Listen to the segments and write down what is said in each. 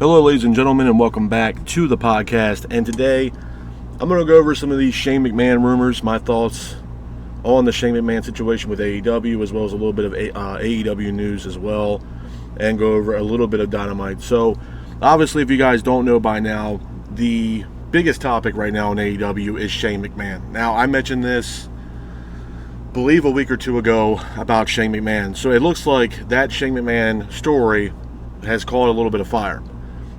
Hello, ladies and gentlemen, and welcome back to the podcast. And today, I'm going to go over some of these Shane McMahon rumors, my thoughts on the Shane McMahon situation with AEW, as well as a little bit of AEW news as well, and go over a little bit of Dynamite. So, obviously, if you guys don't know by now, the biggest topic right now in AEW is Shane McMahon. Now, I mentioned this, I believe, a week or two ago about Shane McMahon. So, it looks like that Shane McMahon story has caught a little bit of fire.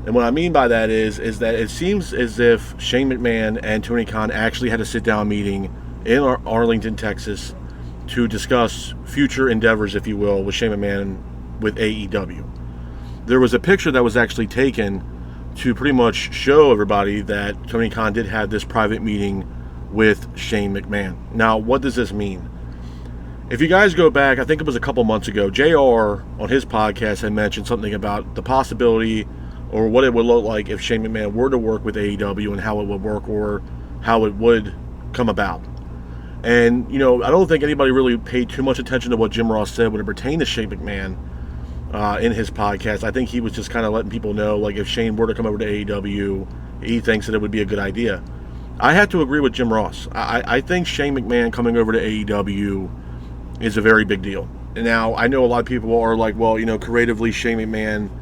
And what I mean by that is that it seems as if Shane McMahon and Tony Khan actually had a sit-down meeting in Arlington, Texas, to discuss future endeavors, if you will, with Shane McMahon with AEW. There was a picture that was actually taken to pretty much show everybody that Tony Khan did have this private meeting with Shane McMahon. Now, what does this mean? If you guys go back, I think it was a couple months ago, JR on his podcast had mentioned something about the possibility or what it would look like if Shane McMahon were to work with AEW and how it would work or how it would come about. And, I don't think anybody really paid too much attention to what Jim Ross said when it pertained to Shane McMahon in his podcast. I think he was just kind of letting people know, like, if Shane were to come over to AEW, he thinks that it would be a good idea. I have to agree with Jim Ross. I think Shane McMahon coming over to AEW is a very big deal. Now, I know a lot of people are like, well, creatively, Shane McMahon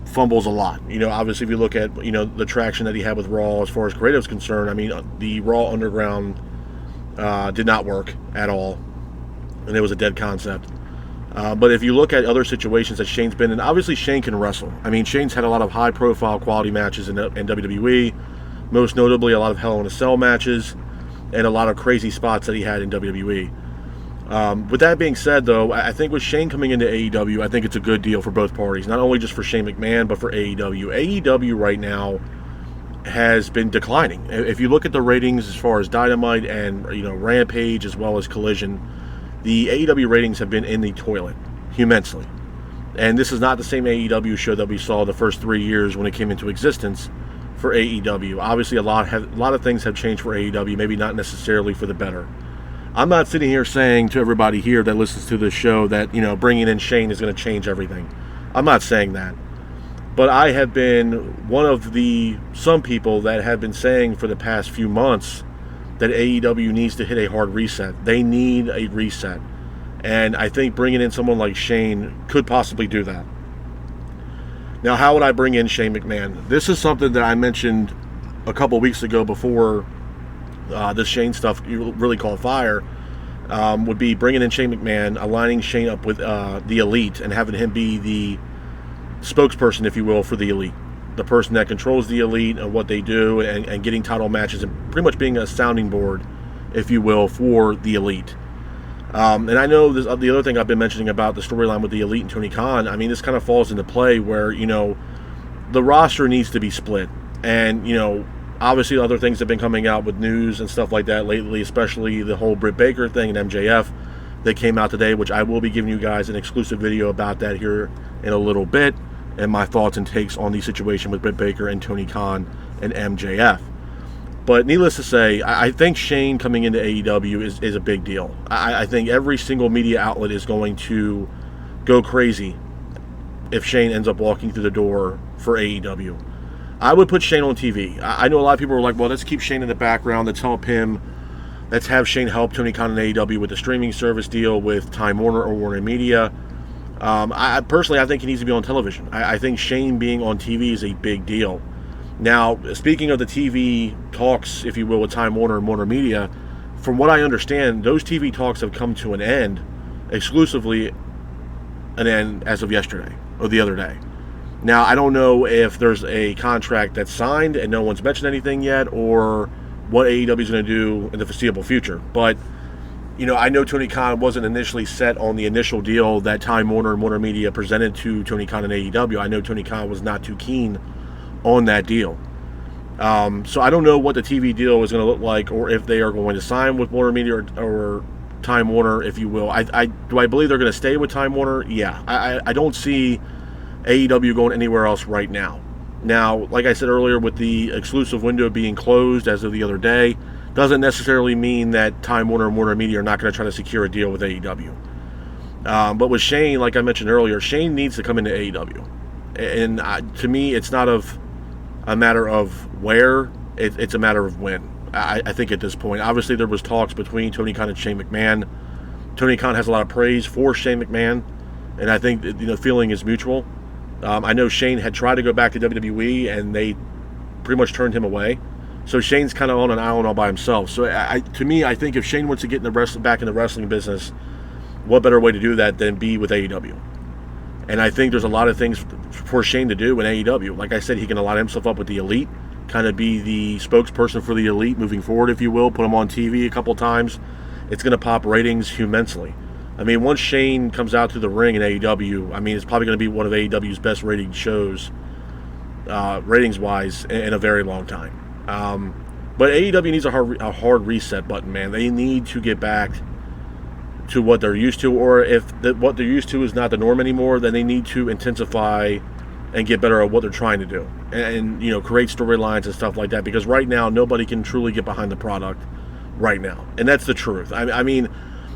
fumbles a lot. Obviously, if you look at, the traction that he had with Raw as far as creative is concerned, I mean, the Raw Underground did not work at all, and it was a dead concept. But if you look at other situations that Shane's been in, obviously Shane can wrestle. I mean, Shane's had a lot of high-profile quality matches in WWE, most notably a lot of Hell in a Cell matches, and a lot of crazy spots that he had in WWE. With that being said, though, I think with Shane coming into AEW, I think it's a good deal for both parties. Not only just for Shane McMahon, but for AEW. AEW right now has been declining. If you look at the ratings as far as Dynamite and Rampage as well as Collision, the AEW ratings have been in the toilet, immensely. And this is not the same AEW show that we saw the first 3 years when it came into existence for AEW. Obviously, a lot of things have changed for AEW, maybe not necessarily for the better. I'm not sitting here saying to everybody here that listens to this show that, bringing in Shane is going to change everything. I'm not saying that. But I have been one of some people that have been saying for the past few months that AEW needs to hit a hard reset. They need a reset. And I think bringing in someone like Shane could possibly do that. Now, how would I bring in Shane McMahon? This is something that I mentioned a couple weeks ago before this Shane stuff really caught fire, would be bringing in Shane McMahon, aligning Shane up with the Elite, and having him be the spokesperson, if you will, for the Elite. The person that controls the Elite and what they do, and getting title matches, and pretty much being a sounding board, if you will, for the Elite. And I know the other thing I've been mentioning about the storyline with the Elite and Tony Khan, I mean, this kind of falls into play where, the roster needs to be split. And, obviously, other things have been coming out with news and stuff like that lately, especially the whole Britt Baker thing and MJF that came out today, which I will be giving you guys an exclusive video about that here in a little bit, and my thoughts and takes on the situation with Britt Baker and Tony Khan and MJF. But needless to say, I think Shane coming into AEW is a big deal. I think every single media outlet is going to go crazy if Shane ends up walking through the door for AEW. I would put Shane on TV. I know a lot of people are like, well, let's keep Shane in the background. Let's have Shane help Tony Khan and AEW with the streaming service deal with Time Warner or Warner Media. I think he needs to be on television. I think Shane being on TV is a big deal. Now, speaking of the TV talks, if you will, with Time Warner and Warner Media, from what I understand, those TV talks have come to an end, exclusively an end as of yesterday or the other day. Now, I don't know if there's a contract that's signed and no one's mentioned anything yet, or what AEW is going to do in the foreseeable future. But, I know Tony Khan wasn't initially set on the initial deal that Time Warner and Warner Media presented to Tony Khan and AEW. I know Tony Khan was not too keen on that deal. So I don't know what the TV deal is going to look like, or if they are going to sign with Warner Media or Time Warner, if you will. Do I believe they're going to stay with Time Warner? Yeah. I don't see AEW going anywhere else right now. Now, like I said earlier, with the exclusive window being closed as of the other day, doesn't necessarily mean that Time Warner and Warner Media are not going to try to secure a deal with AEW. But with Shane, like I mentioned earlier, Shane needs to come into AEW. And to me, it's not a matter of where, it's a matter of when. I think at this point, obviously there was talks between Tony Khan and Shane McMahon. Tony Khan has a lot of praise for Shane McMahon, and I think the feeling is mutual. I know Shane had tried to go back to WWE, and they pretty much turned him away. So Shane's kind of on an island all by himself. So to me, I think if Shane wants to get back in the wrestling business, what better way to do that than be with AEW? And I think there's a lot of things for Shane to do in AEW. Like I said, he can align himself up with the Elite, kind of be the spokesperson for the Elite moving forward, if you will, put him on TV a couple times. It's going to pop ratings immensely. I mean, once Shane comes out to the ring in AEW, I mean, it's probably going to be one of AEW's best rated shows, ratings-wise, in a very long time. But AEW needs a hard reset button, man. They need to get back to what they're used to, or if what they're used to is not the norm anymore, then they need to intensify and get better at what they're trying to do, and create storylines and stuff like that, because right now nobody can truly get behind the product right now, and that's the truth. I mean,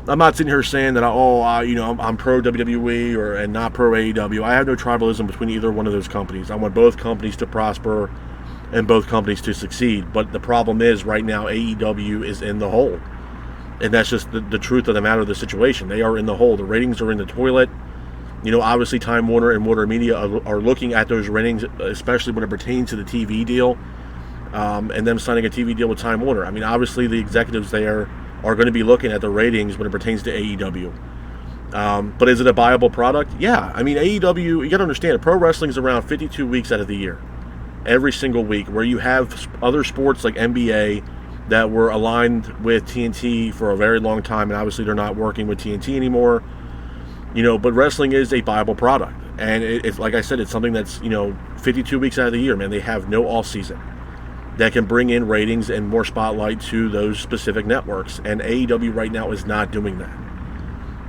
I'm not sitting here saying that I'm pro WWE and not pro AEW. I have no tribalism between either one of those companies. I want both companies to prosper and both companies to succeed, but the problem is right now AEW is in the hole. And that's just the truth of the matter of the situation. They are in the hole. The ratings are in the toilet. Obviously Time Warner and Warner Media are looking at those ratings, especially when it pertains to the TV deal, and them signing a TV deal with Time Warner. I mean, obviously the executives there are going to be looking at the ratings when it pertains to AEW. But is it a viable product? Yeah. I mean, AEW, you got to understand, pro wrestling is around 52 weeks out of the year. Every single week, where you have other sports like NBA that were aligned with TNT for a very long time, and obviously they're not working with TNT anymore. But wrestling is a viable product, and it's like I said, it's something that's 52 weeks out of the year, man. They have no off season that can bring in ratings and more spotlight to those specific networks, and AEW right now is not doing that.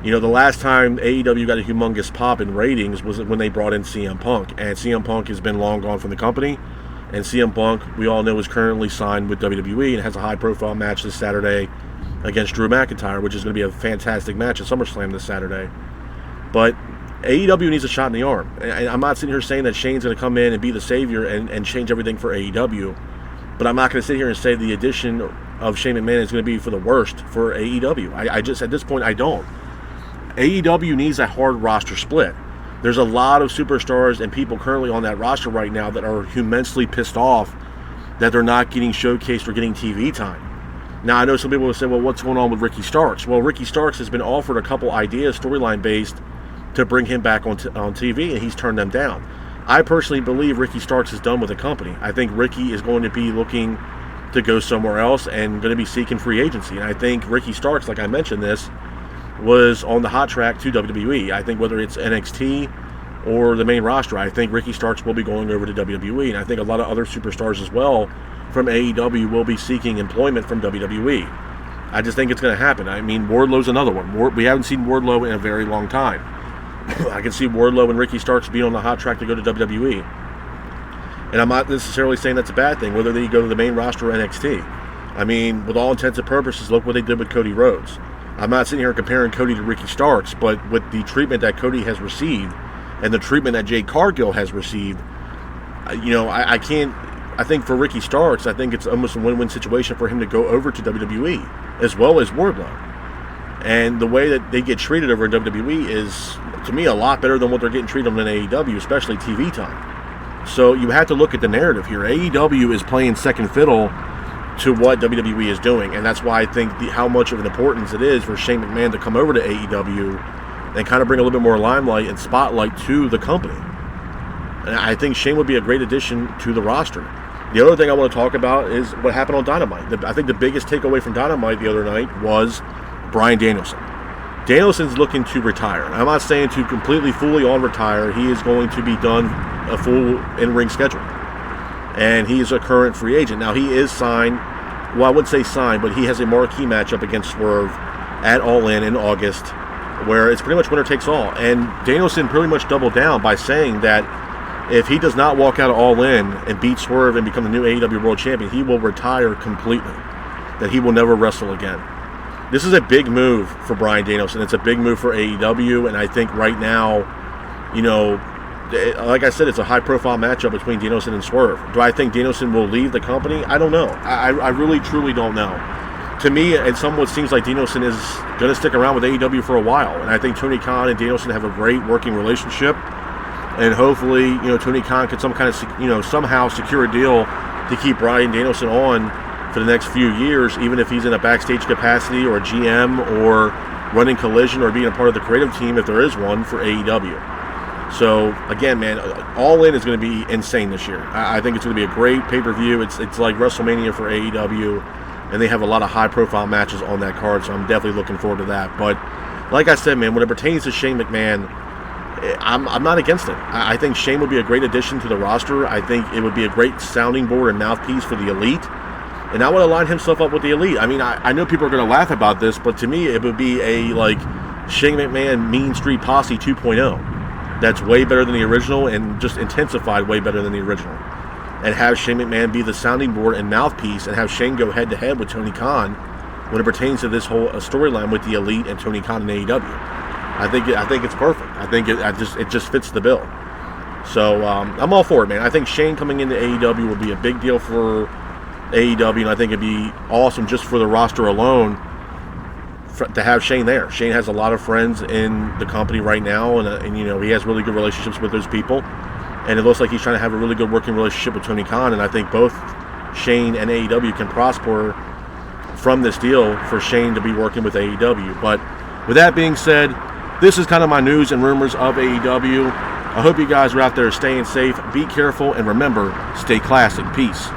The last time AEW got a humongous pop in ratings was when they brought in CM Punk, and CM Punk has been long gone from the company. And CM Punk, we all know, is currently signed with WWE and has a high-profile match this Saturday against Drew McIntyre, which is going to be a fantastic match at SummerSlam this Saturday. But AEW needs a shot in the arm. And I'm not sitting here saying that Shane's going to come in and be the savior and change everything for AEW. But I'm not going to sit here and say the addition of Shane McMahon is going to be for the worst for AEW. I just, at this point, I don't. AEW needs a hard roster split. There's a lot of superstars and people currently on that roster right now that are immensely pissed off that they're not getting showcased or getting TV time. Now, I know some people will say, well, what's going on with Ricky Starks? Well, Ricky Starks has been offered a couple ideas, storyline-based, to bring him back on TV, and he's turned them down. I personally believe Ricky Starks is done with the company. I think Ricky is going to be looking to go somewhere else and going to be seeking free agency. And I think Ricky Starks, like I mentioned this, was on the hot track to WWE. I think whether it's NXT or the main roster, I think Ricky Starks will be going over to WWE, and I think a lot of other superstars as well from AEW will be seeking employment from WWE. I just think it's going to happen. I mean, Wardlow's another one. We haven't seen Wardlow in a very long time. I can see Wardlow and Ricky Starks being on the hot track to go to WWE. And I'm not necessarily saying that's a bad thing, whether they go to the main roster or NXT. I mean, with all intents and purposes, look what they did with Cody Rhodes. I'm not sitting here comparing Cody to Ricky Starks, but with the treatment that Cody has received and the treatment that Jade Cargill has received, I can't. I think for Ricky Starks, I think it's almost a win-win situation for him to go over to WWE as well as Wardlow. And the way that they get treated over in WWE is, to me, a lot better than what they're getting treated in AEW, especially TV time. So you have to look at the narrative here. AEW is playing second fiddle to what WWE is doing, and that's why I think how much of an importance it is for Shane McMahon to come over to AEW and kind of bring a little bit more limelight and spotlight to the company. And I think Shane would be a great addition to the roster. The other thing I want to talk about is what happened on Dynamite. I think the biggest takeaway from Dynamite the other night was Bryan Danielson. Danielson's looking to retire. I'm not saying to completely, fully on retire. He is going to be done a full in-ring schedule. And he is a current free agent. Now, he is signed, well, I wouldn't say signed, but he has a marquee matchup against Swerve at All In August, where it's pretty much winner takes all. And Danielson pretty much doubled down by saying that if he does not walk out of All In and beat Swerve and become the new AEW World Champion, he will retire completely, that he will never wrestle again. This is a big move for Bryan Danielson. It's a big move for AEW, and I think right now, like I said, it's a high-profile matchup between Danielson and Swerve. Do I think Danielson will leave the company? I don't know. I really, truly don't know. To me, it somewhat seems like Danielson is going to stick around with AEW for a while, and I think Tony Khan and Danielson have a great working relationship, and hopefully, Tony Khan could somehow secure a deal to keep Bryan Danielson on for the next few years, even if he's in a backstage capacity or a GM or running Collision or being a part of the creative team if there is one for AEW. So, again, man, All In is going to be insane this year. I think it's going to be a great pay-per-view. It's like WrestleMania for AEW, and they have a lot of high-profile matches on that card, so I'm definitely looking forward to that. But, like I said, man, when it pertains to Shane McMahon, I'm not against it. I think Shane would be a great addition to the roster. I think it would be a great sounding board and mouthpiece for the Elite, and that would align himself up with the Elite. I mean, I know people are going to laugh about this, but to me, it would be a, Shane McMahon Mean Street Posse 2.0. That's way better than the original and just intensified way better than the original. And have Shane McMahon be the sounding board and mouthpiece, and have Shane go head-to-head with Tony Khan when it pertains to this whole storyline with the Elite and Tony Khan and AEW. I think it's perfect. I think it just fits the bill. So I'm all for it, man. I think Shane coming into AEW will be a big deal for AEW, and I think it'd be awesome just for the roster alone to have Shane there. Shane has a lot of friends in the company right now, and he has really good relationships with those people, and it looks like he's trying to have a really good working relationship with Tony Khan, and I think both Shane and AEW can prosper from this deal for Shane to be working with AEW. But with that being said, this is kind of my news and rumors of AEW. I hope you guys are out there staying safe, be careful, and remember, stay classic. Peace.